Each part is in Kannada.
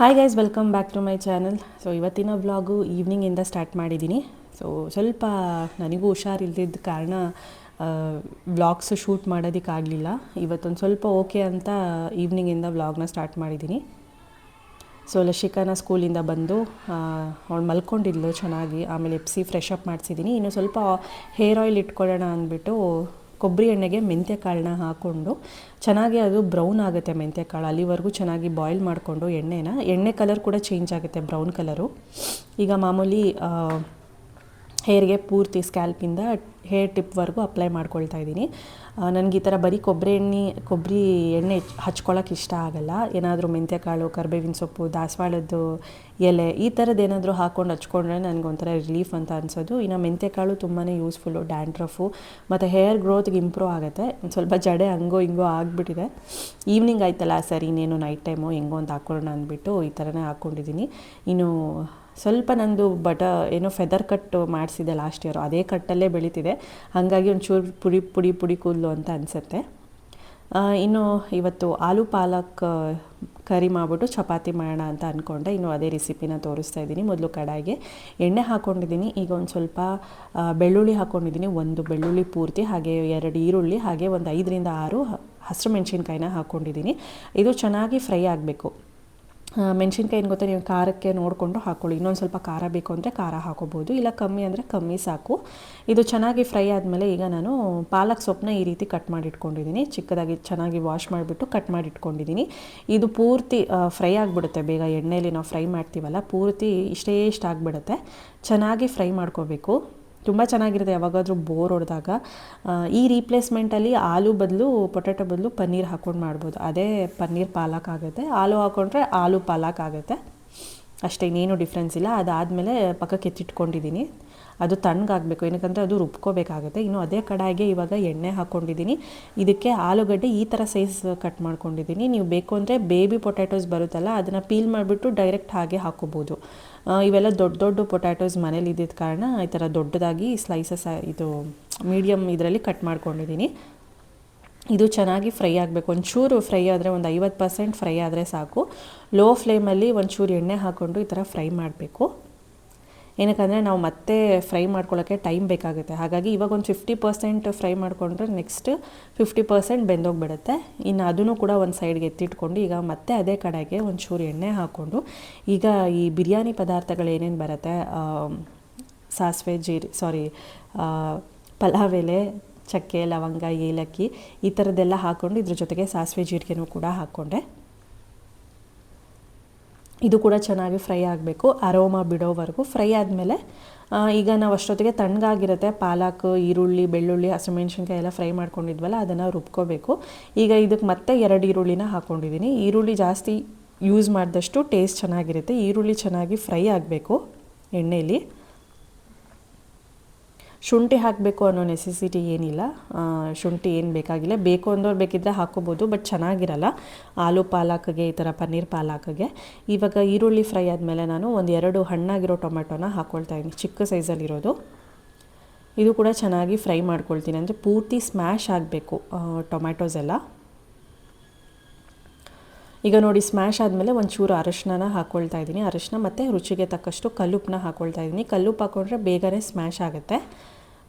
Hi guys, welcome back to my channel. So ಇವತ್ತಿನ ವ್ಲಾಗು ಈವ್ನಿಂಗಿಂದ ಸ್ಟಾರ್ಟ್ ಮಾಡಿದ್ದೀನಿ. ಸೊ ಸ್ವಲ್ಪ ನನಗೂ ಹುಷಾರಿಲ್ದಿದ್ದ ಕಾರಣ ವ್ಲಾಗ್ಸ್ ಶೂಟ್ ಮಾಡೋದಕ್ಕಾಗಲಿಲ್ಲ. ಇವತ್ತೊಂದು ಸ್ವಲ್ಪ ಓಕೆ ಅಂತ ಈವ್ನಿಂಗಿಂದ ವ್ಲಾಗ್ನ ಸ್ಟಾರ್ಟ್ ಮಾಡಿದ್ದೀನಿ. ಸೊ ಲಶಿಕಾನ ಸ್ಕೂಲಿಂದ ಬಂದು ಅವಳು ಮಲ್ಕೊಂಡಿದ್ಲು ಚೆನ್ನಾಗಿ. ಆಮೇಲೆ ಎಪ್ಸಿ ಫ್ರೆಶ್ ಅಪ್ ಮಾಡಿಸಿದ್ದೀನಿ. ಇನ್ನು ಸ್ವಲ್ಪ ಹೇರ್ ಆಯಿಲ್ ಇಟ್ಕೊಳ್ಳೋಣ ಅಂದ್ಬಿಟ್ಟು ಕೊಬ್ಬರಿ ಎಣ್ಣೆಗೆ ಮೆಂತ್ಯ ಕಾಳನ್ನ ಹಾಕ್ಕೊಂಡು ಚೆನ್ನಾಗಿ ಅದು ಬ್ರೌನ್ ಆಗುತ್ತೆ. ಮೆಂತ್ಯ ಕಾಳು ಅಲ್ಲಿವರೆಗೂ ಚೆನ್ನಾಗಿ ಬಾಯ್ಲ್ ಮಾಡಿಕೊಂಡು ಎಣ್ಣೆ ಕಲರ್ ಕೂಡ ಚೇಂಜ್ ಆಗುತ್ತೆ, ಬ್ರೌನ್ ಕಲರು. ಈಗ ಮಾಮೂಲಿ ಹೇರ್ಗೆ ಪೂರ್ತಿ ಸ್ಕ್ಯಾಲ್ಪಿಂದ ಹೇರ್ ಟಿಪ್ವರೆಗೂ ಅಪ್ಲೈ ಮಾಡ್ಕೊಳ್ತಾ ಇದ್ದೀನಿ. ನನಗೆ ಈ ಥರ ಬರೀ ಕೊಬ್ಬರಿ ಎಣ್ಣೆ ಹಚ್ಕೊಳ್ಳೋಕೆ ಇಷ್ಟ ಆಗೋಲ್ಲ. ಏನಾದರೂ ಮೆಂತ್ಯಕಾಳು, ಕರಿಬೇವಿನ ಸೊಪ್ಪು, ದಾಸವಾಳದ್ದು ಎಲೆ ಈ ಥರದ್ದು ಏನಾದರೂ ಹಾಕ್ಕೊಂಡು ಹಚ್ಕೊಂಡ್ರೆ ನನಗೊಂಥರ ರಿಲೀಫ್ ಅಂತ ಅನಿಸೋದು. ಇನ್ನು ಮೆಂತ್ಯಕಾಳು ತುಂಬಾ ಯೂಸ್ಫುಲ್ಲು, ಡ್ಯಾಂಡ್ರಫು ಮತ್ತು ಹೇರ್ ಗ್ರೋತ್ಗೆ ಇಂಪ್ರೂವ್ ಆಗುತ್ತೆ. ಒಂದು ಸ್ವಲ್ಪ ಜಡೆ ಹಂಗೋ ಹಿಂಗೋ ಆಗಿಬಿಟ್ಟಿದೆ. ಈವ್ನಿಂಗ್ ಆಯ್ತಲ್ಲ, ಸರಿ ಇನ್ನೇನು ನೈಟ್ ಟೈಮು ಹೆಂಗೋ ಅಂತ ಹಾಕ್ಕೊಳ್ಳೋಣ ಅಂದ್ಬಿಟ್ಟು ಈ ಥರನೇ ಹಾಕ್ಕೊಂಡಿದ್ದೀನಿ. ಇನ್ನು ಸ್ವಲ್ಪ ನಂದು ಏನೋ ಫೆದರ್ ಕಟ್ ಮಾಡಿಸಿದೆ ಲಾಸ್ಟ್ ಇಯರು, ಅದೇ ಕಟ್ಟಲ್ಲೇ ಬೆಳೀತಿದೆ. ಹಾಗಾಗಿ ಒಂಚೂರು ಪುಡಿ ಕೂದಲು ಅಂತ ಅನಿಸುತ್ತೆ. ಇನ್ನು ಇವತ್ತು ಆಲೂ ಪಾಲಕ್ ಕರಿ ಮಾಡಿಬಿಟ್ಟು ಚಪಾತಿ ಮಾಡೋಣ ಅಂತ ಅಂದ್ಕೊಂಡೆ. ಇನ್ನು ಅದೇ ರೆಸಿಪಿನ ತೋರಿಸ್ತಾ ಇದ್ದೀನಿ. ಮೊದಲು ಕಡಾಯಿಗೆ ಎಣ್ಣೆ ಹಾಕ್ಕೊಂಡಿದ್ದೀನಿ. ಈಗ ಒಂದು ಸ್ವಲ್ಪ ಬೆಳ್ಳುಳ್ಳಿ ಹಾಕ್ಕೊಂಡಿದ್ದೀನಿ, ಒಂದು ಬೆಳ್ಳುಳ್ಳಿ ಪೂರ್ತಿ, ಹಾಗೆ 2 ಈರುಳ್ಳಿ, ಹಾಗೆ ಒಂದು 5ರಿಂದ 6 ಹಸಿರು ಮೆಣಸಿನ್ಕಾಯಿನ ಹಾಕ್ಕೊಂಡಿದ್ದೀನಿ. ಇದು ಚೆನ್ನಾಗಿ ಫ್ರೈ ಆಗಬೇಕು. ಮೆಣಸಿನ್ಕಾಯಿ ಏನು ಗೊತ್ತಾ, ನೀವು ಖಾರಕ್ಕೆ ನೋಡಿಕೊಂಡು ಹಾಕ್ಕೊಳ್ಳಿ. ಇನ್ನೊಂದು ಸ್ವಲ್ಪ ಖಾರ ಬೇಕು ಅಂದರೆ ಖಾರ ಹಾಕೋಬೋದು, ಇಲ್ಲ ಕಮ್ಮಿ ಅಂದರೆ ಕಮ್ಮಿ ಸಾಕು. ಇದು ಚೆನ್ನಾಗಿ ಫ್ರೈ ಆದಮೇಲೆ ಈಗ ನಾನು ಪಾಲಕ್ ಸೊಪ್ಪನ್ನ ಈ ರೀತಿ ಕಟ್ ಮಾಡಿ ಇಟ್ಕೊಂಡಿದ್ದೀನಿ. ಚಿಕ್ಕದಾಗಿ ಚೆನ್ನಾಗಿ ವಾಶ್ ಮಾಡಿಬಿಟ್ಟು ಕಟ್ ಮಾಡಿ ಇಟ್ಕೊಂಡಿದ್ದೀನಿ. ಇದು ಪೂರ್ತಿ ಫ್ರೈ ಆಗಿಬಿಡುತ್ತೆ ಬೇಗ. ಎಣ್ಣೆಯಲ್ಲಿ ನಾವು ಫ್ರೈ ಮಾಡ್ತೀವಲ್ಲ, ಪೂರ್ತಿ ಇಷ್ಟೇ ಆಗಿಬಿಡುತ್ತೆ. ಚೆನ್ನಾಗಿ ಫ್ರೈ ಮಾಡ್ಕೋಬೇಕು. ತುಂಬ ಚೆನ್ನಾಗಿರುತ್ತೆ. ಯಾವಾಗಾದರೂ ಬೋರ್ ಹೊಡೆದಾಗ ಈ ರೀಪ್ಲೇಸ್ಮೆಂಟಲ್ಲಿ ಆಲೂ ಬದಲು, ಪೊಟ್ಯಾಟೊ ಬದಲು ಪನ್ನೀರ್ ಹಾಕ್ಕೊಂಡು ಮಾಡ್ಬೋದು. ಅದೇ ಪನ್ನೀರ್ ಪಾಲಕ್ ಆಗುತ್ತೆ. ಆಲೂ ಹಾಕ್ಕೊಂಡ್ರೆ ಆಲೂ ಪಾಲಕ್ ಆಗುತ್ತೆ. ಅಷ್ಟೇ, ಇನ್ನೇನು ಡಿಫ್ರೆನ್ಸ್ ಇಲ್ಲ. ಅದಾದಮೇಲೆ ಪಕ್ಕಕ್ಕೆ ಎತ್ತಿಟ್ಕೊಂಡಿದ್ದೀನಿ. ಅದು ತಣ್ಣಗಾಗಬೇಕು, ಏನಕ್ಕಂದರೆ ಅದು ರುಬ್ಕೋಬೇಕಾಗುತ್ತೆ. ಇನ್ನು ಅದೇ ಕಡಾಯಿಗೆ ಇವಾಗ ಎಣ್ಣೆ ಹಾಕ್ಕೊಂಡಿದ್ದೀನಿ. ಇದಕ್ಕೆ ಆಲೂಗಡ್ಡೆ ಈ ಥರ ಸೈಜ್ ಕಟ್ ಮಾಡ್ಕೊಂಡಿದ್ದೀನಿ. ನೀವು ಬೇಕು ಅಂದರೆ ಬೇಬಿ ಪೊಟ್ಯಾಟೋಸ್ ಬರುತ್ತಲ್ಲ, ಅದನ್ನು ಪೀಲ್ ಮಾಡಿಬಿಟ್ಟು ಡೈರೆಕ್ಟ್ ಹಾಗೆ ಹಾಕ್ಕೋಬೋದು. ಇವೆಲ್ಲ ದೊಡ್ಡ ಪೊಟ್ಯಾಟೋಸ್ ಮನೇಲಿ ಇದ್ದಿದ್ದ ಕಾರಣ ಈ ಥರ ದೊಡ್ಡದಾಗಿ ಸ್ಲೈಸಸ್ ಇದು ಮೀಡಿಯಮ್ ಇದರಲ್ಲಿ ಕಟ್ ಮಾಡ್ಕೊಂಡಿದ್ದೀನಿ. ಇದು ಚೆನ್ನಾಗಿ ಫ್ರೈ ಆಗಬೇಕು. ಒಂಚೂರು ಫ್ರೈ ಆದರೆ, ಒಂದು 50% ಫ್ರೈ ಆದರೆ ಸಾಕು. ಲೋ ಫ್ಲೇಮಲ್ಲಿ ಒಂಚೂರು ಎಣ್ಣೆ ಹಾಕ್ಕೊಂಡು ಈ ಥರ ಫ್ರೈ ಮಾಡಬೇಕು. ಏನಕ್ಕಂದರೆ ನಾವು ಮತ್ತೆ ಫ್ರೈ ಮಾಡ್ಕೊಳ್ಳೋಕ್ಕೆ ಟೈಮ್ ಬೇಕಾಗುತ್ತೆ. ಹಾಗಾಗಿ ಇವಾಗ ಒಂದು 50% ಫ್ರೈ ಮಾಡಿಕೊಂಡ್ರೆ ನೆಕ್ಸ್ಟ್ 50% ಬೆಂದೋಗಿಬಿಡುತ್ತೆ. ಇನ್ನು ಅದನ್ನು ಕೂಡ ಒಂದು ಸೈಡ್ಗೆ ಎತ್ತಿಟ್ಕೊಂಡು ಈಗ ಮತ್ತೆ ಅದೇ ಕಡೆಗೆ ಒಂಚೂರು ಎಣ್ಣೆ ಹಾಕ್ಕೊಂಡು, ಈಗ ಈ ಬಿರಿಯಾನಿ ಪದಾರ್ಥಗಳು ಏನೇನು ಬರುತ್ತೆ, ಪಲಾವ್ ಎಲೆ, ಚಕ್ಕೆ, ಲವಂಗ, ಏಲಕ್ಕಿ ಈ ಥರದ್ದೆಲ್ಲ ಹಾಕ್ಕೊಂಡು ಇದ್ರ ಜೊತೆಗೆ ಸಾಸಿವೆ ಜೀರಿಗೆನೂ ಕೂಡ ಹಾಕ್ಕೊಂಡೆ. ಇದು ಕೂಡ ಚೆನ್ನಾಗಿ ಫ್ರೈ ಆಗಬೇಕು, ಅರೋಮಾ ಬಿಡೋವರೆಗೂ. ಫ್ರೈ ಆದಮೇಲೆ ಈಗ ನಾವು ಅಷ್ಟೊತ್ತಿಗೆ ತಣ್ಣಗಾಗಿರುತ್ತೆ ಪಾಲಕ್, ಈರುಳ್ಳಿ, ಬೆಳ್ಳುಳ್ಳಿ, ಹಸಿಮೆಣ್ಸಿನ್ಕಾಯಿ ಎಲ್ಲ ಫ್ರೈ ಮಾಡ್ಕೊಂಡಿದ್ವಲ್ಲ, ಅದನ್ನು ರುಬ್ಕೋಬೇಕು. ಈಗ ಇದಕ್ಕೆ ಮತ್ತೆ 2 ಈರುಳ್ಳಿನ ಹಾಕ್ಕೊಂಡಿದ್ದೀನಿ. ಈರುಳ್ಳಿ ಜಾಸ್ತಿ ಯೂಸ್ ಮಾಡಿದಷ್ಟು ಟೇಸ್ಟ್ ಚೆನ್ನಾಗಿರುತ್ತೆ. ಈರುಳ್ಳಿ ಚೆನ್ನಾಗಿ ಫ್ರೈ ಆಗಬೇಕು ಎಣ್ಣೆಯಲ್ಲಿ. ಶುಂಠಿ ಹಾಕಬೇಕು ಅನ್ನೋ ನೆಸೆಸಿಟಿ ಏನಿಲ್ಲ. ಶುಂಠಿ ಏನು ಬೇಕಾಗಿಲ್ಲ. ಬೇಕು ಅಂದವ್ರು ಬೇಕಿದ್ದರೆ ಹಾಕ್ಕೋಬೋದು, ಬಟ್ ಚೆನ್ನಾಗಿರಲ್ಲ ಆಲೂ ಪಾಲಕ್ಗೆ, ಈ ಥರ ಪನ್ನೀರ್ ಪಾಲಕ್ಗೆ. ಇವಾಗ ಈರುಳ್ಳಿ ಫ್ರೈ ಆದಮೇಲೆ ನಾನು ಒಂದು 2 ಹಣ್ಣಾಗಿರೋ ಟೊಮೆಟೊನ ಹಾಕ್ಕೊಳ್ತಾ ಇದ್ದೀನಿ, ಚಿಕ್ಕ ಸೈಜಲ್ಲಿರೋದು. ಇದು ಕೂಡ ಚೆನ್ನಾಗಿ ಫ್ರೈ ಮಾಡ್ಕೊಳ್ತೀನಿ, ಅಂದರೆ ಪೂರ್ತಿ ಸ್ಮ್ಯಾಶ್ ಆಗಬೇಕು ಟೊಮ್ಯಾಟೋಸ್ ಎಲ್ಲ. ಈಗ ನೋಡಿ, ಸ್ಮ್ಯಾಶ್ ಆದಮೇಲೆ ಒಂಚೂರು ಅರಶಿನ ಹಾಕ್ಕೊಳ್ತಾ ಇದ್ದೀನಿ. ಅರಶಿನ ಮತ್ತು ರುಚಿಗೆ ತಕ್ಕಷ್ಟು ಕಲ್ಲುಪ್ಪನ್ನ ಹಾಕ್ಕೊಳ್ತಾ ಇದ್ದೀನಿ. ಕಲ್ಲುಪ್ಪು ಹಾಕ್ಕೊಂಡ್ರೆ ಬೇಗನೆ ಸ್ಮ್ಯಾಶ್ ಆಗುತ್ತೆ,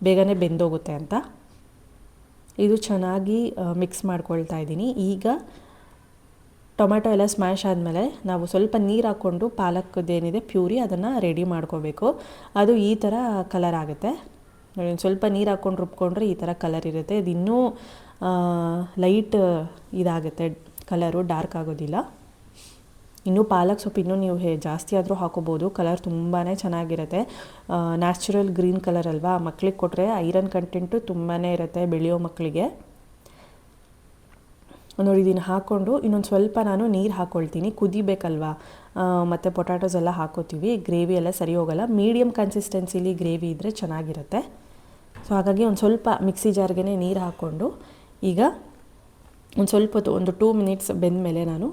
ಬೇಗನೆ ಬೆಂದೋಗುತ್ತೆ ಅಂತ. ಇದು ಚೆನ್ನಾಗಿ ಮಿಕ್ಸ್ ಮಾಡ್ಕೊಳ್ತಾ ಇದ್ದೀನಿ. ಈಗ ಟೊಮೆಟೊ ಎಲ್ಲ ಸ್ಮ್ಯಾಶ್ ಆದಮೇಲೆ ನಾವು ಸ್ವಲ್ಪ ನೀರು ಹಾಕ್ಕೊಂಡು ಪಾಲಕ್ದೇನಿದೆ ಪ್ಯೂರಿ, ಅದನ್ನು ರೆಡಿ ಮಾಡ್ಕೋಬೇಕು. ಅದು ಈ ಥರ ಕಲರ್ ಆಗುತ್ತೆ. ಒಂದು ಸ್ವಲ್ಪ ನೀರು ಹಾಕ್ಕೊಂಡು ರುಬ್ಕೊಂಡ್ರೆ ಈ ಥರ ಕಲರ್ ಇರುತ್ತೆ. ಇದು ಇನ್ನೂ ಲೈಟ್ ಇದಾಗುತ್ತೆ, ಕಲರು ಡಾರ್ಕ್ ಆಗೋದಿಲ್ಲ. ಇನ್ನೂ ಪಾಲಕ್ ಸೊಪ್ಪು ಇನ್ನೂ ನೀವು ಜಾಸ್ತಿ ಆದರೂ ಹಾಕೋಬೋದು, ಕಲರ್ ತುಂಬಾ ಚೆನ್ನಾಗಿರುತ್ತೆ. ನ್ಯಾಚುರಲ್ ಗ್ರೀನ್ ಕಲರ್ ಅಲ್ವಾ, ಮಕ್ಳಿಗೆ ಕೊಟ್ಟರೆ ಐರನ್ ಕಂಟೆಂಟು ತುಂಬಾ ಇರುತ್ತೆ ಬೆಳೆಯೋ ಮಕ್ಕಳಿಗೆ. ನೋಡಿ, ಇದನ್ನು ಹಾಕ್ಕೊಂಡು ಇನ್ನೊಂದು ಸ್ವಲ್ಪ ನಾನು ನೀರು ಹಾಕ್ಕೊಳ್ತೀನಿ. ಕುದಿಬೇಕಲ್ವಾ, ಮತ್ತು ಪೊಟ್ಯಾಟೋಸ್ ಎಲ್ಲ ಹಾಕೋತೀವಿ, ಗ್ರೇವಿ ಎಲ್ಲ ಸರಿ ಹೋಗೋಲ್ಲ. ಮೀಡಿಯಮ್ ಕನ್ಸಿಸ್ಟೆನ್ಸಿಲಿ ಗ್ರೇವಿ ಇದ್ದರೆ ಚೆನ್ನಾಗಿರುತ್ತೆ. ಸೊ ಹಾಗಾಗಿ ಒಂದು ಸ್ವಲ್ಪ ಮಿಕ್ಸಿ ಜಾರ್ಗೆ ನೀರು ಹಾಕ್ಕೊಂಡು ಈಗ ಒಂದು ಸ್ವಲ್ಪ ಹೊತ್ತು, ಒಂದು 2 ಮಿನಿಟ್ಸ್ ಬೆಂದಮೇಲೆ ನಾನು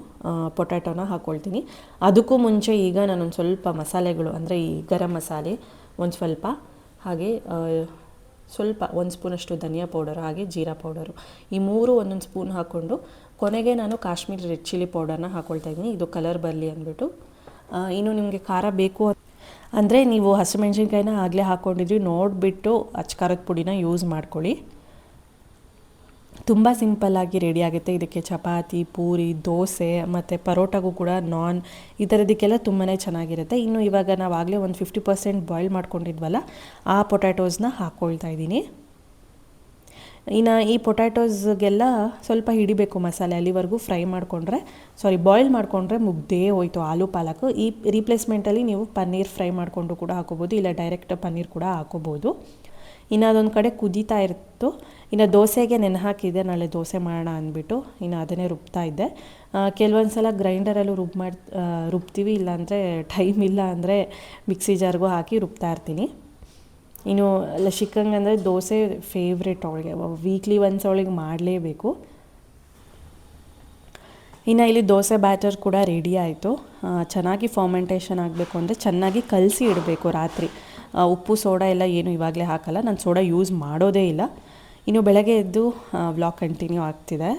ಪೊಟ್ಯಾಟೋನ ಹಾಕ್ಕೊಳ್ತೀನಿ. ಅದಕ್ಕೂ ಮುಂಚೆ ಈಗ ನಾನೊಂದು ಸ್ವಲ್ಪ ಮಸಾಲೆಗಳು, ಅಂದರೆ ಈ ಗರಂ ಮಸಾಲೆ ಒಂದು ಸ್ವಲ್ಪ, ಹಾಗೆ ಸ್ವಲ್ಪ 1 ಸ್ಪೂನಷ್ಟು ಧನಿಯಾ ಪೌಡರು, ಹಾಗೆ ಜೀರಾ ಪೌಡರು, ಈ 3 ಒಂದೊಂದು ಸ್ಪೂನ್ ಹಾಕ್ಕೊಂಡು ಕೊನೆಗೆ ನಾನು ಕಾಶ್ಮೀರಿ ರೆಡ್ ಚಿಲ್ಲಿ ಪೌಡರ್ನ ಹಾಕ್ಕೊಳ್ತಾ ಇದ್ದೀನಿ, ಇದು ಕಲರ್ ಬರಲಿ ಅಂದ್ಬಿಟ್ಟು. ಇನ್ನು ನಿಮಗೆ ಖಾರ ಬೇಕು ಅಂದರೆ ನೀವು ಹಸಿಮೆಣ್ಸಿನ್ಕಾಯಿನ ಆಗಲೇ ಹಾಕ್ಕೊಂಡಿದ್ರಿ, ನೋಡಿಬಿಟ್ಟು ಅಚ್ಚ ಖಾರದ ಪುಡಿನ ಯೂಸ್ ಮಾಡ್ಕೊಳ್ಳಿ. ತುಂಬ ಸಿಂಪಲ್ಲಾಗಿ ರೆಡಿ ಆಗುತ್ತೆ. ಇದಕ್ಕೆ ಚಪಾತಿ, ಪೂರಿ, ದೋಸೆ ಮತ್ತು ಪರೋಟಾಗೂ ಕೂಡ ನಾನ್ ಈ ಥರದಕ್ಕೆಲ್ಲ ತುಂಬಾ ಚೆನ್ನಾಗಿರುತ್ತೆ. ಇನ್ನು ಇವಾಗ ನಾವು ಆಗಲೇ ಒಂದು 50% ಬಾಯ್ಲ್ ಮಾಡ್ಕೊಂಡಿದ್ವಲ್ಲ, ಆ ಪೊಟ್ಯಾಟೋಸ್ನ ಹಾಕ್ಕೊಳ್ತಾ ಇದ್ದೀನಿ. ಇನ್ನು ಈ ಪೊಟ್ಯಾಟೋಸ್ಗೆಲ್ಲ ಸ್ವಲ್ಪ ಹಿಡಿಬೇಕು ಮಸಾಲೆ, ಅಲ್ಲಿವರೆಗೂ ಬಾಯ್ಲ್ ಮಾಡಿಕೊಂಡ್ರೆ ಮುಗ್ದೇ ಹೋಯ್ತು ಆಲೂ ಪಾಲಕ್. ಈ ರೀಪ್ಲೇಸ್ಮೆಂಟಲ್ಲಿ ನೀವು ಪನ್ನೀರ್ ಫ್ರೈ ಮಾಡಿಕೊಂಡು ಕೂಡ ಹಾಕೋಬೋದು, ಇಲ್ಲ ಡೈರೆಕ್ಟ್ ಪನ್ನೀರ್ ಕೂಡ ಹಾಕೋಬೋದು. ಇನ್ನು ಅದೊಂದು ಕಡೆ ಕುದೀತಾ ಇತ್ತು. ಇನ್ನು ದೋಸೆಗೆ ನೆನೆ ಹಾಕಿದ್ದೆ, ನಾಳೆ ದೋಸೆ ಮಾಡೋಣ ಅಂದ್ಬಿಟ್ಟು ಇನ್ನು ಅದನ್ನೇ ರುಬ್ತಾ ಇದ್ದೆ. ಕೆಲವೊಂದು ಸಲ ಗ್ರೈಂಡರಲ್ಲೂ ರುಬ್ತೀವಿ, ಇಲ್ಲಾಂದರೆ ಟೈಮ್ ಇಲ್ಲ ಅಂದರೆ ಮಿಕ್ಸಿ ಜಾರ್ಗೂ ಹಾಕಿ ರುಬ್ತಾ ಇರ್ತೀನಿ. ಇನ್ನು ಲಶಿಕಂಗೆ ಅಂದರೆ ದೋಸೆ ಫೇವ್ರೆಟ್, ಅವಳಿಗೆ ವೀಕ್ಲಿ ಒನ್ಸ್ ಅವಳಿಗೆ ಮಾಡಲೇಬೇಕು. ಇನ್ನು ಇಲ್ಲಿ ದೋಸೆ ಬ್ಯಾಟರ್ ಕೂಡ ರೆಡಿ ಆಯಿತು. ಚೆನ್ನಾಗಿ ಫರ್ಮೆಂಟೇಷನ್ ಆಗಬೇಕು ಅಂದರೆ ಚೆನ್ನಾಗಿ ಕಲಸಿ ಇಡಬೇಕು ರಾತ್ರಿ. ಉಪ್ಪು ಸೋಡಾ ಎಲ್ಲ ಏನು ಇವಾಗಲೇ ಹಾಕಲ್ಲ, ನಾನು ಸೋಡಾ ಯೂಸ್ ಮಾಡೋದೇ ಇಲ್ಲ. ಇನ್ನು ಬೆಳಗ್ಗೆ ಎದ್ದು ವ್ಲಾಗ್ ಕಂಟಿನ್ಯೂ ಆಗ್ತಿದೆ.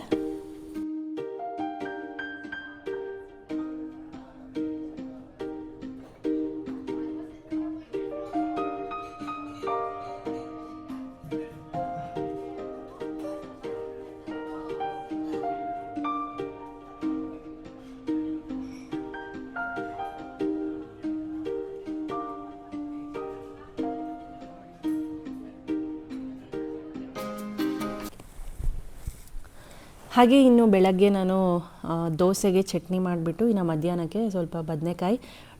ಹಾಗೆ ಇನ್ನು ಬೆಳಗ್ಗೆ ನಾನು ದೋಸೆಗೆ ಚಟ್ನಿ ಮಾಡಿಬಿಟ್ಟು, ಇನ್ನು ಮಧ್ಯಾಹ್ನಕ್ಕೆ ಸ್ವಲ್ಪ ಬದನೆಕಾಯಿ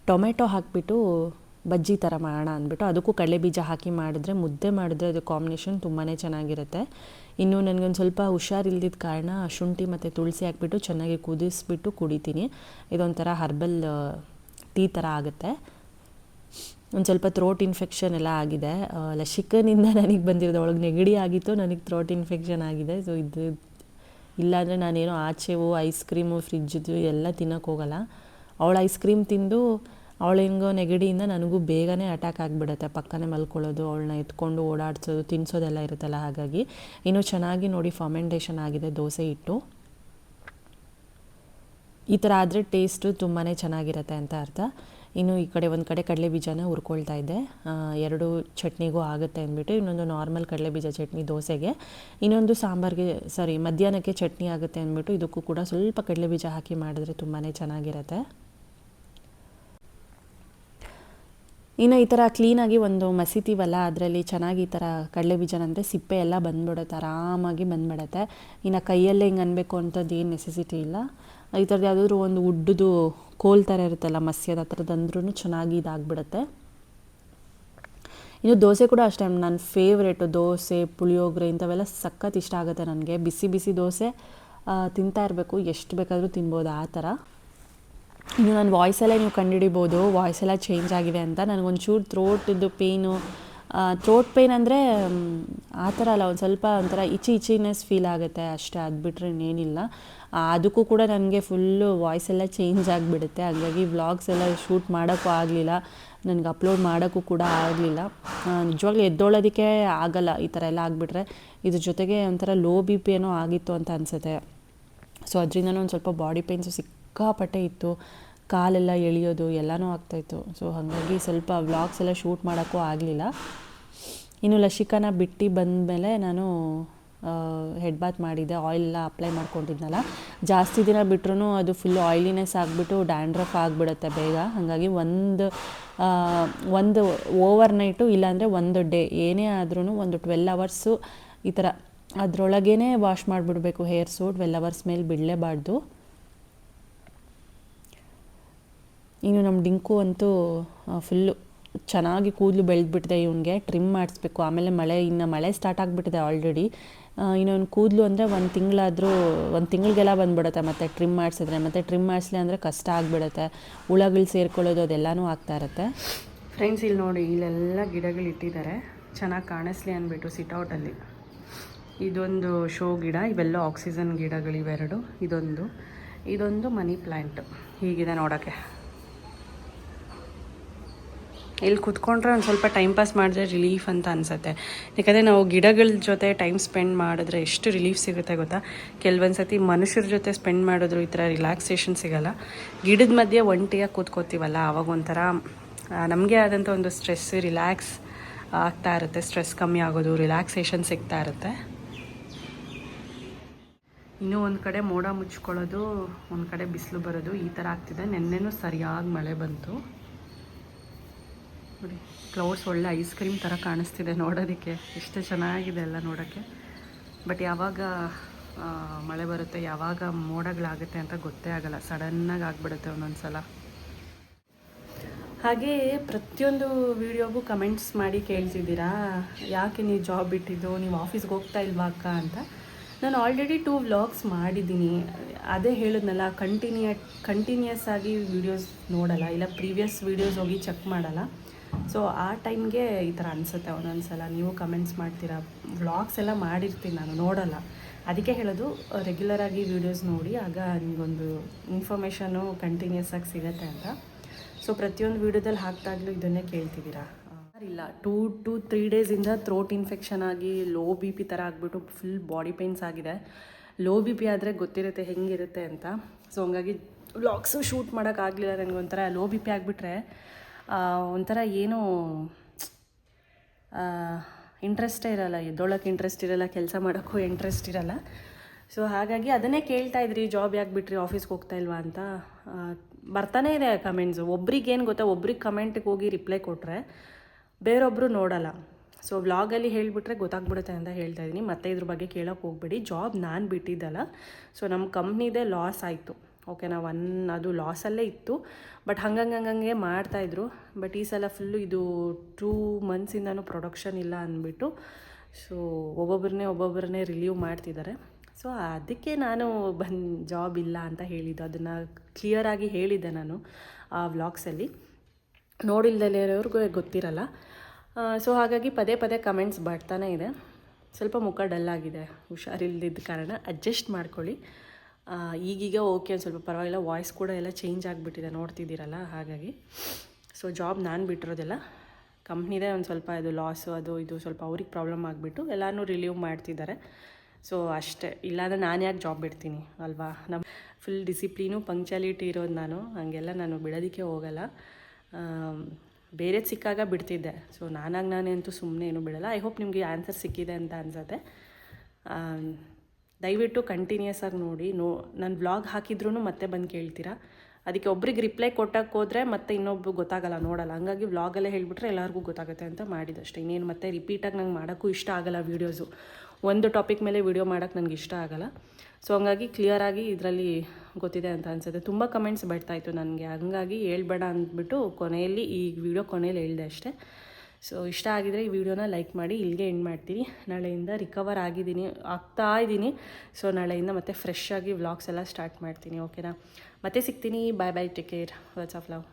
ಟೊಮೆಟೊ ಹಾಕಿಬಿಟ್ಟು ಬಜ್ಜಿ ಥರ ಮಾಡೋಣ ಅಂದ್ಬಿಟ್ಟು ಅದಕ್ಕೂ ಕಡಲೆಬೀಜ ಹಾಕಿ ಮುದ್ದೆ ಮಾಡಿದ್ರೆ ಅದು ಕಾಂಬಿನೇಷನ್ ತುಂಬಾ ಚೆನ್ನಾಗಿರುತ್ತೆ. ಇನ್ನು ನನಗೊಂದು ಸ್ವಲ್ಪ ಹುಷಾರಿಲ್ದಿದ್ದ ಕಾರಣ ಶುಂಠಿ ಮತ್ತು ತುಳಸಿ ಹಾಕಿಬಿಟ್ಟು ಚೆನ್ನಾಗಿ ಕುದಿಸ್ಬಿಟ್ಟು ಕುಡಿತೀನಿ. ಇದೊಂಥರ ಹರ್ಬಲ್ ಟೀ ಥರ ಆಗುತ್ತೆ. ಒಂದು ಸ್ವಲ್ಪ ಥ್ರೋಟ್ ಇನ್ಫೆಕ್ಷನ್ ಎಲ್ಲ ಆಗಿದೆ. ಲಶಿಕನಿಂದ ನನಗೆ ಬಂದಿರೋದು, ಅವಳಿಗೆ ನೆಗಡಿ ಆಗಿತ್ತು, ನನಗೆ ಥ್ರೋಟ್ ಇನ್ಫೆಕ್ಷನ್ ಆಗಿದೆ. ಸೊ ಇದು ಇಲ್ಲಾಂದರೆ ನಾನೇನೋ ಆಚೆವು ಐಸ್ ಕ್ರೀಮು ಫ್ರಿಜ್ದು ಎಲ್ಲ ತಿನ್ನೋಕ್ಕೆ ಹೋಗಲ್ಲ. ಅವಳು ಐಸ್ ಕ್ರೀಮ್ ತಿಂದು ಅವಳಿಂಗೋ ನೆಗಡಿಯಿಂದ ನನಗೂ ಬೇಗನೆ ಅಟ್ಯಾಕ್ ಆಗಿಬಿಡುತ್ತೆ. ಪಕ್ಕನೇ ಮಲ್ಕೊಳ್ಳೋದು, ಅವಳನ್ನ ಎತ್ಕೊಂಡು ಓಡಾಡ್ಸೋದು, ತಿನ್ನಿಸೋದೆಲ್ಲ ಇರುತ್ತಲ್ಲ. ಹಾಗಾಗಿ ಇನ್ನೂ ಚೆನ್ನಾಗಿ ನೋಡಿ ಫರ್ಮೆಂಟೇಷನ್ ಆಗಿದೆ ದೋಸೆ ಹಿಟ್ಟು. ಈ ಥರ ಆದರೆ ಟೇಸ್ಟು ತುಂಬಾ ಚೆನ್ನಾಗಿರುತ್ತೆ ಅಂತ ಅರ್ಥ. ಇನ್ನು ಈ ಕಡೆ ಒಂದು ಕಡೆ ಕಡಲೆಬೀಜನ ಹುರ್ಕೊಳ್ತಾ ಇದ್ದೆ, ಎರಡು ಚಟ್ನಿಗೂ ಆಗುತ್ತೆ ಅಂದ್ಬಿಟ್ಟು. ಇನ್ನೊಂದು ನಾರ್ಮಲ್ ಕಡಲೆಬೀಜ ಚಟ್ನಿ ದೋಸೆಗೆ, ಇನ್ನೊಂದು ಮಧ್ಯಾಹ್ನಕ್ಕೆ ಚಟ್ನಿ ಆಗುತ್ತೆ ಅಂದ್ಬಿಟ್ಟು ಇದಕ್ಕೂ ಕೂಡ ಸ್ವಲ್ಪ ಕಡಲೆಬೀಜ ಹಾಕಿ ಮಾಡಿದ್ರೆ ತುಂಬಾ ಚೆನ್ನಾಗಿರುತ್ತೆ. ಇನ್ನು ಈ ಥರ ಕ್ಲೀನಾಗಿ ಒಂದು ಮಸಿತೀವಲ್ಲ, ಅದರಲ್ಲಿ ಚೆನ್ನಾಗಿ ಈ ಥರ ಕಡಲೆಬೀಜನಂದರೆ ಸಿಪ್ಪೆ ಎಲ್ಲ ಬಂದ್ಬಿಡುತ್ತೆ, ಆರಾಮಾಗಿ ಬಂದ್ಬಿಡುತ್ತೆ. ಇನ್ನು ಕೈಯಲ್ಲೇ ಹಿಂಗೆ ಅನ್ಬೇಕು ಅಂಥದ್ದು ಏನು ನೆಸೆಸಿಟಿ ಇಲ್ಲ. ಈ ಥರದ್ದು ಯಾವುದಾದ್ರೂ ಒಂದು ಉಡ್ಡದು ಕೋಲ್ ಥರ ಇರುತ್ತಲ್ಲ ಮಸ್ಯದ, ಆ ಥರದ್ದು ಅಂದ್ರೂ ಚೆನ್ನಾಗಿ ಇದಾಗ್ಬಿಡುತ್ತೆ. ಇನ್ನು ದೋಸೆ ಕೂಡ ಅಷ್ಟೇ, ನನ್ನ ಫೇವ್ರೇಟು ದೋಸೆ, ಪುಳಿಯೋಗರೆ ಇಂಥವೆಲ್ಲ ಸಖತ್ ಇಷ್ಟ ಆಗುತ್ತೆ ನನಗೆ. ಬಿಸಿ ಬಿಸಿ ದೋಸೆ ತಿಂತಾ ಇರಬೇಕು, ಎಷ್ಟು ಬೇಕಾದರೂ ತಿನ್ಬೋದು ಆ ಥರ. ಇನ್ನು ನನ್ನ ವಾಯ್ಸಲ್ಲೇ ನೀವು ಕಂಡುಹಿಡಿಬೋದು ವಾಯ್ಸ್ ಎಲ್ಲ ಚೇಂಜ್ ಆಗಿದೆ ಅಂತ. ನನಗೊಂಚೂರು ಥ್ರೋಟಿದ್ದು ಥ್ರೋಟ್ ಪೇಯ್ನ್ ಅಂದರೆ ಆ ಥರ ಅಲ್ಲ, ಒಂದು ಸ್ವಲ್ಪ ಒಂಥರ ಇಚಿನೆಸ್ ಫೀಲ್ ಆಗುತ್ತೆ ಅಷ್ಟೇ, ಅದು ಬಿಟ್ಟರೆ ಇನ್ನೇನಿಲ್ಲ. ಅದಕ್ಕೂ ಕೂಡ ನನಗೆ ಫುಲ್ಲು ವಾಯ್ಸೆಲ್ಲ ಚೇಂಜ್ ಆಗಿಬಿಡುತ್ತೆ. ಹಾಗಾಗಿ ವ್ಲಾಗ್ಸ್ ಎಲ್ಲ ಶೂಟ್ ಮಾಡೋಕ್ಕೂ ಆಗಲಿಲ್ಲ, ನನಗೆ ಅಪ್ಲೋಡ್ ಮಾಡೋಕ್ಕೂ ಕೂಡ ಆಗಲಿಲ್ಲ. ನಿಜವಾಗ್ಲೂ ಎದ್ದೋಳೋದಕ್ಕೆ ಆಗಲ್ಲ ಈ ಥರ ಎಲ್ಲ ಆಗಿಬಿಟ್ರೆ. ಇದ್ರ ಜೊತೆಗೆ ಒಂಥರ ಲೋ BP ಏನೋ ಆಗಿತ್ತು ಅಂತ ಅನಿಸುತ್ತೆ. ಸೊ ಅದರಿಂದನೂ ಒಂದು ಸ್ವಲ್ಪ ಬಾಡಿ ಪೇನ್ಸು ಸಿಕ್ಕಾಪಟ್ಟೆ ಇತ್ತು, ಕಾಲೆಲ್ಲ ಎಳೆಯೋದು ಎಲ್ಲನೂ ಆಗ್ತಾಯಿತ್ತು. ಸೊ ಹಾಗಾಗಿ ಸ್ವಲ್ಪ ವ್ಲಾಗ್ಸ್ ಎಲ್ಲ ಶೂಟ್ ಮಾಡೋಕ್ಕೂ ಆಗಲಿಲ್ಲ. ಇನ್ನು ಲಶಿಕಾನ ಬಿಟ್ಟು ಬಂದಮೇಲೆ ನಾನು ಹೆಡ್ ಬಾತ್ ಮಾಡಿದ್ದೆ, ಆಯಿಲೆಲ್ಲ ಅಪ್ಲೈ ಮಾಡ್ಕೊಂಡಿದ್ನಲ್ಲ. ಜಾಸ್ತಿ ದಿನ ಬಿಟ್ರೂ ಅದು ಫುಲ್ ಆಯಿಲಿನೆಸ್ ಆಗಿಬಿಟ್ಟು ಡ್ಯಾಂಡ್ರಫ್ ಆಗಿಬಿಡುತ್ತೆ ಬೇಗ. ಹಾಗಾಗಿ ಒಂದು ಓವರ್ ನೈಟು ಇಲ್ಲಾಂದರೆ ಒಂದು ಡೇ ಏನೇ ಆದ್ರೂ ಒಂದು 12 ಅವರ್ಸು ಈ ಥರ ಅದರೊಳಗೇ ವಾಶ್ ಮಾಡಿಬಿಡ್ಬೇಕು ಹೇರ್ಸು. 12 ಅವರ್ಸ್ ಮೇಲೆ ಬಿಡಲೇಬಾರ್ದು. ಇನ್ನು ನಮ್ಮ ಡಿಂಕು ಅಂತೂ ಫುಲ್ಲು ಚೆನ್ನಾಗಿ ಕೂದಲು ಬೆಳೆದ್ಬಿಟ್ಟಿದೆ. ಇವನಿಗೆ ಟ್ರಿಮ್ ಮಾಡಿಸ್ಬೇಕು. ಆಮೇಲೆ ಮಳೆ ಸ್ಟಾರ್ಟ್ ಆಗಿಬಿಟ್ಟಿದೆ ಆಲ್ರೆಡಿ. ಇನ್ನೊಂದು ಕೂದಲು ಅಂದರೆ ಒಂದು ತಿಂಗಳಿಗೆಲ್ಲ ಬಂದುಬಿಡುತ್ತೆ ಮತ್ತು ಟ್ರಿಮ್ ಮಾಡಿಸಿದ್ರೆ. ಮತ್ತು ಟ್ರಿಮ್ ಮಾಡಿಸ್ಲಿ ಅಂದರೆ ಕಷ್ಟ ಆಗಿಬಿಡುತ್ತೆ, ಹುಳಗಳು ಸೇರ್ಕೊಳ್ಳೋದು ಅದೆಲ್ಲನೂ ಆಗ್ತಾ ಇರುತ್ತೆ. ಫ್ರೆಂಡ್ಸ್ ಇಲ್ಲಿ ನೋಡಿ, ಇಲ್ಲೆಲ್ಲ ಗಿಡಗಳು ಇಟ್ಟಿದ್ದಾರೆ ಚೆನ್ನಾಗಿ ಕಾಣಿಸ್ಲಿ ಅಂದ್ಬಿಟ್ಟು ಸಿಟ್ಔಟಲ್ಲಿ. ಇದೊಂದು ಶೋ ಗಿಡ, ಇವೆಲ್ಲ ಆಕ್ಸಿಜನ್ ಗಿಡಗಳು ಇವೆರಡು. ಇದೊಂದು ಮನಿ ಪ್ಲ್ಯಾಂಟ್ ಹೀಗಿದೆ ನೋಡೋಕ್ಕೆ. ಇಲ್ಲಿ ಕುತ್ಕೊಂಡ್ರೆ ಒಂದು ಸ್ವಲ್ಪ ಟೈಮ್ ಪಾಸ್ ಮಾಡಿದ್ರೆ ರಿಲೀಫ್ ಅಂತ ಅನಿಸುತ್ತೆ. ಯಾಕಂದರೆ ನಾವು ಗಿಡಗಳ ಜೊತೆ ಟೈಮ್ ಸ್ಪೆಂಡ್ ಮಾಡಿದ್ರೆ ಎಷ್ಟು ರಿಲೀಫ್ ಸಿಗುತ್ತೆ ಗೊತ್ತಾ. ಕೆಲವೊಂದು ಸತಿ ಮನುಷ್ಯರ ಜೊತೆ ಸ್ಪೆಂಡ್ ಮಾಡಿದ್ರು ಈ ಥರ ರಿಲ್ಯಾಕ್ಸೇಷನ್ ಸಿಗೋಲ್ಲ. ಗಿಡದ ಮಧ್ಯೆ ಒಂಟಿಯಾಗಿ ಕೂತ್ಕೋತೀವಲ್ಲ ಆವಾಗ ಒಂಥರ ನಮಗೆ ಆದಂಥ ಒಂದು ಸ್ಟ್ರೆಸ್ ರಿಲ್ಯಾಕ್ಸ್ ಆಗ್ತಾ ಇರುತ್ತೆ. ಸ್ಟ್ರೆಸ್ ಕಮ್ಮಿ ಆಗೋದು, ರಿಲ್ಯಾಕ್ಸೇಷನ್ ಸಿಗ್ತಾ ಇರುತ್ತೆ. ಇನ್ನೂ ಒಂದು ಕಡೆ ಮೋಡ ಮುಚ್ಕೊಳ್ಳೋದು, ಒಂದು ಕಡೆ ಬಿಸಿಲು ಬರೋದು, ಈ ಥರ ಆಗ್ತಿದೆ. ನೆನ್ನೆನೂ ಸರಿಯಾಗಿ ಮಳೆ ಬಂತು ನೋಡಿ. ಕ್ಲೌಡ್ಸ್ ಒಳ್ಳೆ ಐಸ್ ಕ್ರೀಮ್ ಥರ ಕಾಣಿಸ್ತಿದೆ ನೋಡೋದಕ್ಕೆ, ಎಷ್ಟು ಚೆನ್ನಾಗಿದೆ ಎಲ್ಲ ನೋಡೋಕ್ಕೆ. ಬಟ್ ಯಾವಾಗ ಮಳೆ ಬರುತ್ತೆ, ಯಾವಾಗ ಮೋಡಗಳಾಗುತ್ತೆ ಅಂತ ಗೊತ್ತೇ ಆಗಲ್ಲ. ಸಡನ್ನಾಗಿ ಆಗಿಬಿಡುತ್ತೆ ಒಂದೊಂದು ಸಲ. ಹಾಗೇ ಪ್ರತಿಯೊಂದು ವೀಡಿಯೋಗೂ ಕಮೆಂಟ್ಸ್ ಮಾಡಿ ಕೇಳ್ತಿದ್ದೀರಾ, ಯಾಕೆ ನೀವು ಜಾಬ್ ಬಿಟ್ಟಿದ್ದು, ನೀವು ಆಫೀಸ್ಗೆ ಹೋಗ್ತಾ ಇಲ್ವಾ ಅಕ್ಕ ಅಂತ. ನಾನು ಆಲ್ರೆಡಿ 2 ವ್ಲಾಗ್ಸ್ ಮಾಡಿದ್ದೀನಿ. ಅದೇ ಹೇಳಿದ್ನಲ್ಲ, ಕಂಟಿನ್ಯೂಸ್ ಆಗಿ ವೀಡಿಯೋಸ್ ನೋಡಲ್ಲ, ಇಲ್ಲ ಪ್ರೀವಿಯಸ್ ವೀಡಿಯೋಸ್ ಹೋಗಿ ಚೆಕ್ ಮಾಡಲ್ಲ. ಸೊ ಆ ಟೈಮ್ಗೆ ಈ ಥರ ಅನಿಸುತ್ತೆ ಒಂದೊಂದು ಸಲ. ನೀವು ಕಮೆಂಟ್ಸ್ ಮಾಡ್ತೀರಾ, ವ್ಲಾಗ್ಸ್ ಎಲ್ಲ ಮಾಡಿರ್ತೀನಿ ನಾನು, ನೋಡಲ್ಲ. ಅದಕ್ಕೆ ಹೇಳೋದು, ರೆಗ್ಯುಲರಾಗಿ ವೀಡಿಯೋಸ್ ನೋಡಿ, ಆಗ ನಿಮಗೊಂದು ಇನ್ಫಾರ್ಮೇಷನು ಕಂಟಿನ್ಯೂಸ್ ಆಗಿ ಸಿಗುತ್ತೆ ಅಂತ. ಸೊ ಪ್ರತಿಯೊಂದು ವೀಡಿಯೋದಲ್ಲಿ ಹಾಕ್ದಾಗಲೂ ಇದನ್ನೇ ಕೇಳ್ತಿದ್ದೀರಾ. ಇಲ್ಲ, 2-3 ಡೇಸಿಂದ ಥ್ರೋಟ್ ಇನ್ಫೆಕ್ಷನ್ ಆಗಿ ಲೋ ಬಿ ಪಿ ಥರ ಆಗಿಬಿಟ್ಟು ಫುಲ್ ಬಾಡಿ ಪೇನ್ಸ್ ಆಗಿದೆ. ಲೋ ಬಿ ಪಿ ಆದರೆ ಗೊತ್ತಿರುತ್ತೆ ಹೆಂಗಿರುತ್ತೆ ಅಂತ. ಸೊ ಹಂಗಾಗಿ ವ್ಲಾಗ್ಸು ಶೂಟ್ ಮಾಡೋಕ್ಕಾಗಲಿಲ್ಲ. ನನಗೊಂಥರ ಲೋ ಬಿ ಪಿ ಆಗಿಬಿಟ್ರೆ ಒಂಥರ ಏನೂ ಇಂಟ್ರೆಸ್ಟೇ ಇರೋಲ್ಲ, ಎದ್ದೊಳಕ್ಕೆ ಇಂಟ್ರೆಸ್ಟ್ ಇರೋಲ್ಲ, ಕೆಲಸ ಮಾಡೋಕ್ಕೂ ಇಂಟ್ರೆಸ್ಟ್ ಇರೋಲ್ಲ. ಸೊ ಹಾಗಾಗಿ ಅದನ್ನೇ ಕೇಳ್ತಾಯಿದ್ರಿ, ಜಾಬ್ ಯಾಕೆ ಬಿಟ್ರಿ, ಆಫೀಸ್ಗೆ ಹೋಗ್ತಾ ಇಲ್ವಾ ಅಂತ. ಬರ್ತಾನೇ ಇದೆ ಕಮೆಂಟ್ಸು. ಒಬ್ರಿಗೇನು ಗೊತ್ತಾ, ಒಬ್ರಿಗೆ ಕಮೆಂಟಿಗೆ ಹೋಗಿ ರಿಪ್ಲೈ ಕೊಟ್ಟರೆ ಬೇರೊಬ್ಬರು ನೋಡಲ್ಲ. ಸೊ ವ್ಲಾಗಲ್ಲಿ ಹೇಳಿಬಿಟ್ರೆ ಗೊತ್ತಾಗ್ಬಿಡುತ್ತೆ ಅಂತ ಹೇಳ್ತಾ ಇದ್ದೀನಿ. ಮತ್ತೆ ಇದ್ರ ಬಗ್ಗೆ ಕೇಳೋಕ್ಕೆ ಹೋಗ್ಬೇಡಿ. ಜಾಬ್ ನಾನು ಬಿಟ್ಟಿದ್ದಲ್ಲ. ಸೊ ನಮ್ಮ ಕಂಪ್ನಿದೇ ಲಾಸ್ ಆಯಿತು, ಓಕೆನಾ. ಅದು ಲಾಸಲ್ಲೇ ಇತ್ತು. ಬಟ್ ಹಂಗಂಗೆ ಮಾಡ್ತಾಯಿದ್ರು. ಬಟ್ ಈ ಸಲ ಫುಲ್ಲು ಇದು 2 ಮಂತ್ಸಿಂದನೂ ಪ್ರೊಡಕ್ಷನ್ ಇಲ್ಲ ಅಂದ್ಬಿಟ್ಟು ಸೊ ಒಬ್ಬೊಬ್ಬರನ್ನೇ ರಿಲೀವ್ ಮಾಡ್ತಿದ್ದಾರೆ. ಸೊ ಅದಕ್ಕೆ ನಾನು ಜಾಬ್ ಇಲ್ಲ ಅಂತ ಹೇಳಿದ್ದು, ಅದನ್ನು ಕ್ಲಿಯರಾಗಿ ಹೇಳಿದ್ದೆ ನಾನು ಆ ವ್ಲಾಗ್ಸಲ್ಲಿ. ನೋಡಿಲ್ದಲ್ಲಿರೋರ್ಗೂ ಗೊತ್ತಿರಲ್ಲ. ಸೊ ಹಾಗಾಗಿ ಪದೇ ಕಮೆಂಟ್ಸ್ ಬರ್ತಾನೆ ಇದೆ. ಸ್ವಲ್ಪ ಮುಖ ಡಲ್ಲಾಗಿದೆ, ಹುಷಾರಿಲ್ದಿದ್ದ ಕಾರಣ ಅಡ್ಜಸ್ಟ್ ಮಾಡ್ಕೊಳ್ಳಿ. ಈಗೀಗ ಓಕೆ, ಒಂದು ಸ್ವಲ್ಪ ಪರವಾಗಿಲ್ಲ. ವಾಯ್ಸ್ ಕೂಡ ಎಲ್ಲ ಚೇಂಜ್ ಆಗಿಬಿಟ್ಟಿದೆ, ನೋಡ್ತಿದ್ದೀರಲ್ಲ. ಹಾಗಾಗಿ ಸೊ ಜಾಬ್ ನಾನು ಬಿಟ್ಟಿರೋದಿಲ್ಲ, ಕಂಪ್ನಿದೇ ಒಂದು ಸ್ವಲ್ಪ ಇದು ಲಾಸು, ಅದು ಇದು ಸ್ವಲ್ಪ ಅವ್ರಿಗೆ ಪ್ರಾಬ್ಲಮ್ ಆಗಿಬಿಟ್ಟು ಎಲ್ಲನೂ ರಿಲೀವ್ ಮಾಡ್ತಿದ್ದಾರೆ. ಸೊ ಅಷ್ಟೇ. ಇಲ್ಲಾಂದರೆ ನಾನು ಯಾಕೆ ಜಾಬ್ ಬಿಡ್ತೀನಿ ಅಲ್ವಾ. ನಮ್ಮ ಫುಲ್ ಡಿಸಿಪ್ಲೀನು ಪಂಕ್ಚುಯಾಲಿಟಿ ಇರೋದು ನಾನು, ಹಾಗೆಲ್ಲ ನಾನು ಬಿಡೋದಕ್ಕೆ ಹೋಗಲ್ಲ. ಬೇರೆದು ಸಿಕ್ಕಾಗ ಬಿಡ್ತಿದ್ದೆ. ಸೊ ನಾನೇ ಅಂತೂ ಸುಮ್ಮನೆ ಏನೂ ಬಿಡಲ್ಲ. ಐ ಹೋಪ್ ನಿಮಗೆ ಆನ್ಸರ್ ಸಿಕ್ಕಿದೆ ಅಂತ ಅನ್ಸುತ್ತೆ. ದಯವಿಟ್ಟು ಕಂಟಿನ್ಯೂಸ್ ಆಗಿ ನೋಡಿ. ನಾನು ವ್ಲಾಗ್ ಹಾಕಿದ್ರೂ ಮತ್ತೆ ಬಂದು ಕೇಳ್ತೀರಾ. ಅದಕ್ಕೆ ಒಬ್ರಿಗೆ ರಿಪ್ಲೈ ಕೊಟ್ಟಕ್ಕೆ ಹೋದರೆ ಮತ್ತೆ ಇನ್ನೊಬ್ರು ಗೊತ್ತಾಗಲ್ಲ, ನೋಡಲ್ಲ. ಹಂಗಾಗಿ ವ್ಲಾಗಲ್ಲೇ ಹೇಳಿಬಿಟ್ರೆ ಎಲ್ಲರಿಗೂ ಗೊತ್ತಾಗುತ್ತೆ ಅಂತ ಮಾಡಿದಷ್ಟೇ. ಇನ್ನೇನು ಮತ್ತೆ ರಿಪೀಟಾಗಿ ನಂಗೆ ಮಾಡೋಕ್ಕೂ ಇಷ್ಟ ಆಗಲ್ಲ. ವೀಡಿಯೋಸು ಒಂದು ಟಾಪಿಕ್ ಮೇಲೆ ವೀಡಿಯೋ ಮಾಡೋಕ್ಕೆ ನನಗೆ ಇಷ್ಟ ಆಗಲ್ಲ. ಸೊ ಹಂಗಾಗಿ ಕ್ಲಿಯರಾಗಿ ಇದರಲ್ಲಿ ಗೊತ್ತಿದೆ ಅಂತ ಅನಿಸುತ್ತೆ. ತುಂಬ ಕಮೆಂಟ್ಸ್ ಬರ್ತಾಯಿತ್ತು ನನಗೆ, ಹಂಗಾಗಿ ಹೇಳ್ಬೇಡ ಅಂದ್ಬಿಟ್ಟು ಕೊನೆಯಲ್ಲಿ ಈ ವಿಡಿಯೋ ಕೊನೆಯಲ್ಲಿ ಹೇಳಿದೆ ಅಷ್ಟೇ. ಸೊ ಇಷ್ಟ ಆಗಿದರೆ ಈ ವಿಡಿಯೋನ ಲೈಕ್ ಮಾಡಿ. ಇಲ್ಲಿಗೆ ಎಂಡ್ ಮಾಡ್ತೀನಿ. ನಾಳೆಯಿಂದ ರಿಕವರ್ ಆಗ್ತಾ ಇದ್ದೀನಿ. ಸೊ ನಾಳೆಯಿಂದ ಮತ್ತೆ ಫ್ರೆಶ್ ಆಗಿ ವ್ಲಾಗ್ಸ್ ಎಲ್ಲ ಸ್ಟಾರ್ಟ್ ಮಾಡ್ತೀನಿ, ಓಕೆನಾ. ಮತ್ತೆ ಸಿಗ್ತೀನಿ. Bye, take care, words of love.